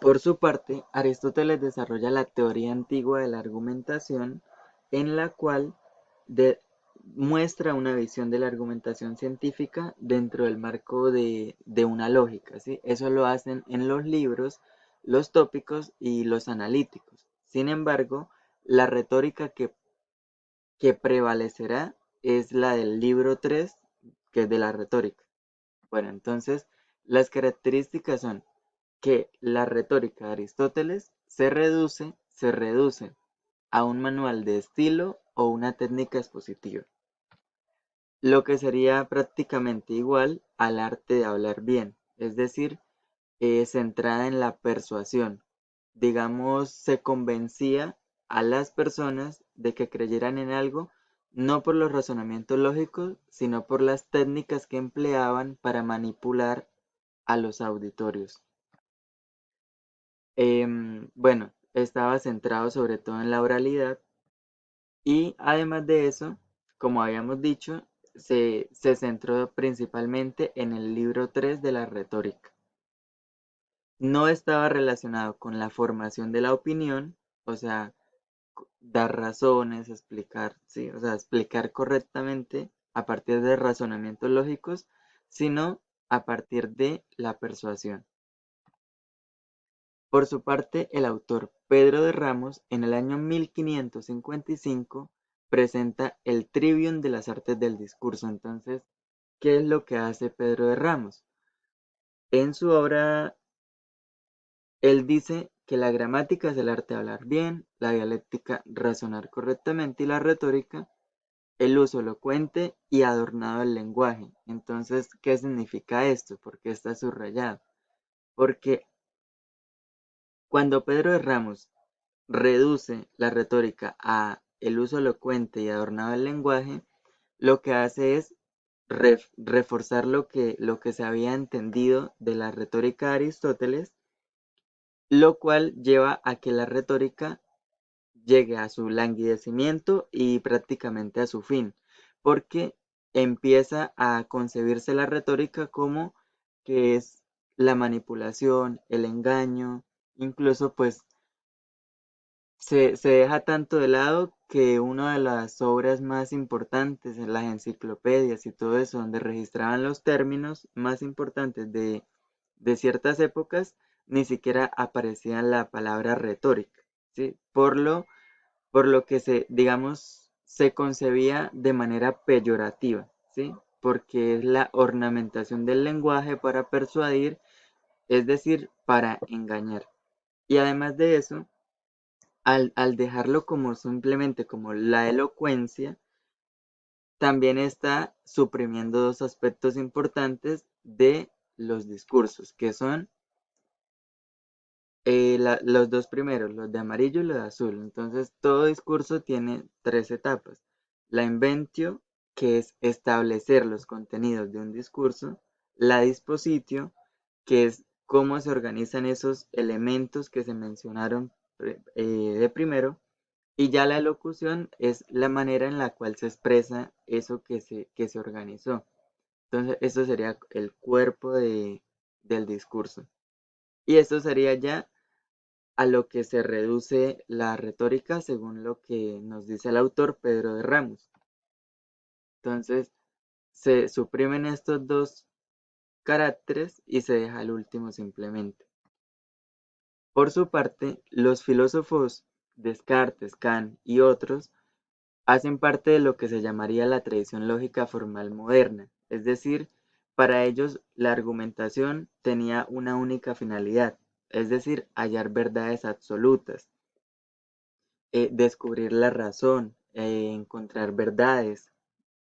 Por su parte, Aristóteles desarrolla la teoría antigua de la argumentación, en la cual de- muestra una visión de la argumentación científica dentro del marco de una lógica, ¿sí? Eso lo hacen en los libros, los tópicos y los analíticos. Sin embargo, la retórica que prevalecerá es la del libro 3, que es de la retórica. Bueno, entonces, las características son que la retórica de Aristóteles se reduce a un manual de estilo o una técnica expositiva, lo que sería prácticamente igual al arte de hablar bien, es decir, centrada en la persuasión. Digamos, se convencía a las personas de que creyeran en algo no por los razonamientos lógicos, sino por las técnicas que empleaban para manipular a los auditorios. Bueno, estaba centrado sobre todo en la oralidad y además de eso, como habíamos dicho, se centró principalmente en el libro 3 de la retórica. No estaba relacionado con la formación de la opinión, o sea, dar razones, explicar, sí, o sea, explicar correctamente a partir de razonamientos lógicos, sino a partir de la persuasión. Por su parte, el autor Pedro de Ramos, en el año 1555, presenta el Trivium de las artes del discurso. Entonces, ¿qué es lo que hace Pedro de Ramos? En su obra, él dice que la gramática es el arte de hablar bien, la dialéctica razonar correctamente y la retórica el uso elocuente y adornado del lenguaje. Entonces, ¿qué significa esto? ¿Por qué está subrayado? Porque cuando Pedro de Ramos reduce la retórica a el uso elocuente y adornado del lenguaje, lo que hace es reforzar lo que se había entendido de la retórica de Aristóteles, lo cual lleva a que la retórica llegue a su languidecimiento y prácticamente a su fin, porque empieza a concebirse la retórica como que es la manipulación, el engaño, incluso pues se deja tanto de lado que una de las obras más importantes en las enciclopedias y todo eso, donde registraban los términos más importantes de ciertas épocas, ni siquiera aparecía la palabra retórica, ¿sí? Por lo que digamos, se concebía de manera peyorativa, ¿sí? Porque es la ornamentación del lenguaje para persuadir, es decir, para engañar. Y además de eso, al dejarlo como simplemente como la elocuencia, también está suprimiendo dos aspectos importantes de los discursos, que son los dos primeros, los de amarillo y los de azul. Entonces, todo discurso tiene tres etapas. La inventio, que es establecer los contenidos de un discurso. La dispositio, que es cómo se organizan esos elementos que se mencionaron de primero. Y ya la elocución es la manera en la cual se expresa eso que se organizó. Entonces, eso sería el cuerpo del discurso. Y esto sería ya a lo que se reduce la retórica según lo que nos dice el autor Pedro de Ramos. Entonces, se suprimen estos dos caracteres y se deja el último simplemente. Por su parte, los filósofos Descartes, Kant y otros hacen parte de lo que se llamaría la tradición lógica formal moderna, es decir, para ellos la argumentación tenía una única finalidad, es decir, hallar verdades absolutas, descubrir la razón, encontrar verdades.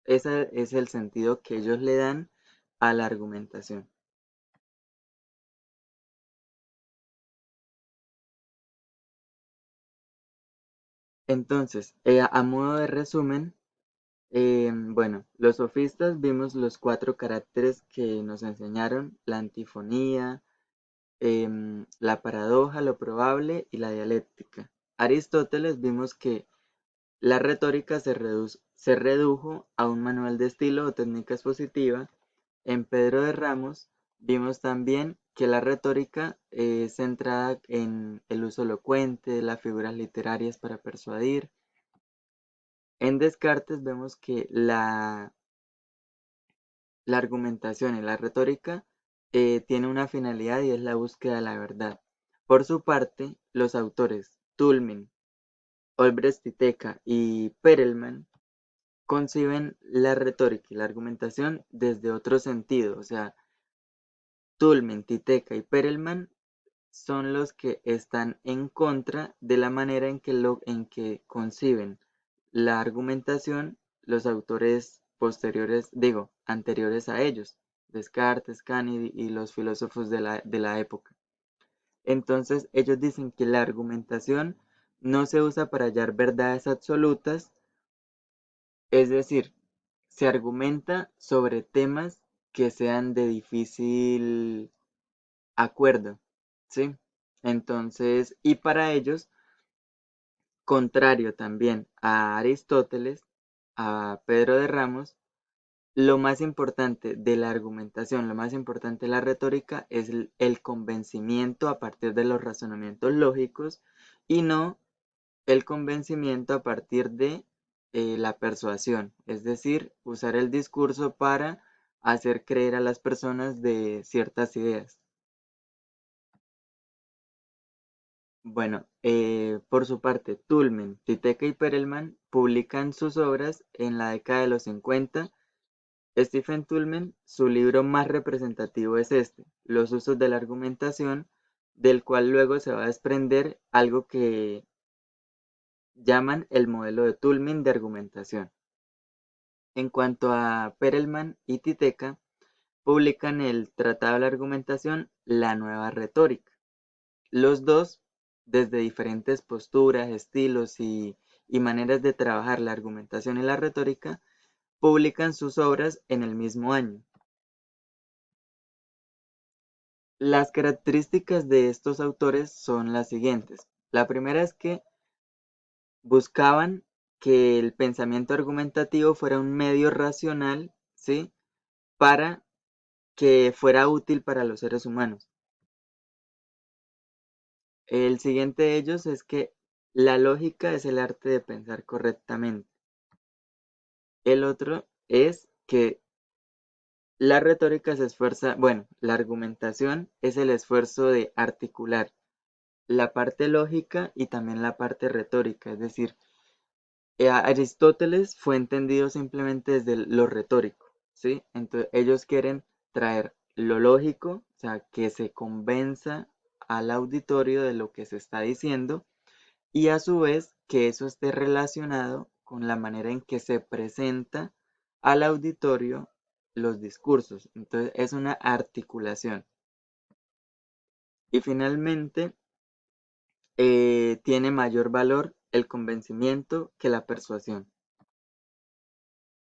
Ese es el sentido que ellos le dan a la argumentación. Entonces, a modo de resumen, bueno, los sofistas vimos los cuatro caracteres que nos enseñaron, la antifonía, la paradoja, lo probable y la dialéctica. Aristóteles vimos que la retórica se redujo a un manual de estilo o técnica expositiva. En Pedro de Ramos vimos también que la retórica es centrada en el uso elocuente, las figuras literarias para persuadir. En Descartes vemos que la argumentación y la retórica tiene una finalidad y es la búsqueda de la verdad. Por su parte, los autores Toulmin, Olbrecht y Perelman conciben la retórica y la argumentación desde otro sentido. O sea, Toulmin, Titeca y Perelman son los que están en contra de la manera en que conciben la argumentación los autores posteriores, digo, anteriores a ellos, Descartes, Kennedy y los filósofos de la época. Entonces, ellos dicen que la argumentación no se usa para hallar verdades absolutas, es decir, se argumenta sobre temas que sean de difícil acuerdo, ¿sí? Entonces, y para ellos, contrario también a Aristóteles, a Pedro de Ramos, lo más importante de la argumentación, lo más importante de la retórica es el convencimiento a partir de los razonamientos lógicos y no el convencimiento a partir de la persuasión, es decir, usar el discurso para hacer creer a las personas de ciertas ideas. Bueno, por su parte, Tullman, Titeca y Perelman publican sus obras en la década de los 50. Stephen Tullman, su libro más representativo es este, Los usos de la argumentación, del cual luego se va a desprender algo que llaman el modelo de Tullman de argumentación. En cuanto a Perelman y Titeca, publican el Tratado de la Argumentación, La Nueva Retórica. Los dos, desde diferentes posturas, estilos y maneras de trabajar la argumentación y la retórica, publican sus obras en el mismo año. Las características de estos autores son las siguientes. La primera es que buscaban que el pensamiento argumentativo fuera un medio racional, ¿sí? Para que fuera útil para los seres humanos. El siguiente de ellos es que la lógica es el arte de pensar correctamente. El otro es que la retórica se esfuerza, bueno, la argumentación es el esfuerzo de articular la parte lógica y también la parte retórica, es decir, Aristóteles fue entendido simplemente desde lo retórico, ¿sí? Entonces ellos quieren traer lo lógico, o sea, que se convenza al auditorio de lo que se está diciendo y a su vez que eso esté relacionado con la manera en que se presenta al auditorio los discursos. Entonces es una articulación. Y finalmente, tiene mayor valor el convencimiento que la persuasión.